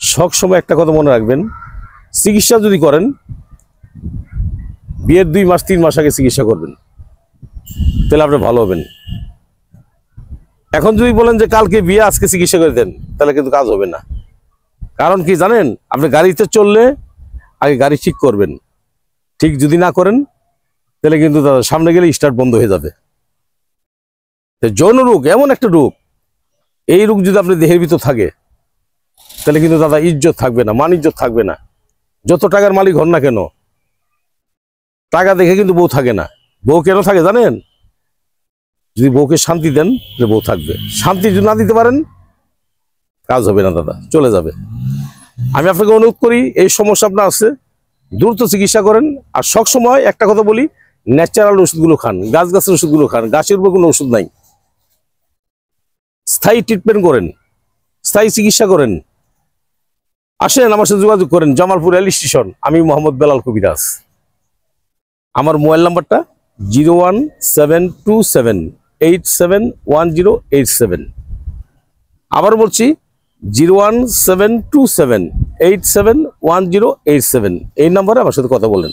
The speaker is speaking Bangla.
সব সময় একটা কথা মনে রাখবেন, চিকিৎসা যদি করেন বিয়ের 2 মাস 3 মাস আগে চিকিৎসা করবেন, তাহলে আপনি ভালো হবেন। এখন যদি বলেন যে কালকে বিয়ে আজকে চিকিৎসা করে দেন, তাহলে কিন্তু কাজ হবে না। কারণ কি জানেন, আপনি গাড়িতে চললে আগে গাড়ি ঠিক করবেন, ঠিক যদি না করেন তাহলে কিন্তু সামনে গেলে স্টার্ট বন্ধ হয়ে যাবে। যৌন রোগ এমন একটা রোগ, এই রোগ যদি আপনি দেহের ভিতর থাকে তাহলে কিন্তু দাদা ইজ্জত থাকবে না, মান ইজ্জত থাকবে না। যত টাকার মালিক হন না কেন, টাকা দেখে কিন্তু বউ থাকে না। বউ কেন থাকে জানেন? যদি বউকে শান্তি দেন তাহলে বউ থাকবে। শান্তি যদি না দিতে পারেন কাজ হবে না দাদা, চলে যাবে। আমি আপনাকে অনুরোধ করি, এই সমস্যা আপনার আছে, দ্রুত চিকিৎসা করেন। আর সব সময় একটা কথা বলি, ন্যাচারাল ওষুধগুলো খান, গাছের ওষুধগুলো খান। গাছের উপর কোনো ওষুধ নাই। স্থায়ী ট্রিটমেন্ট করেন, স্থায়ী চিকিৎসা করেন। আসেন আমার সাথে যোগাযোগ করেন, জামালপুর রেল স্টেশন। আমি মোহাম্মদ বেলাল কবিরাজ। আমার মোবাইল নাম্বারটা 01727871087। আবার বলছি 01727871087। এই নাম্বারে আমার সাথে কথা বলেন।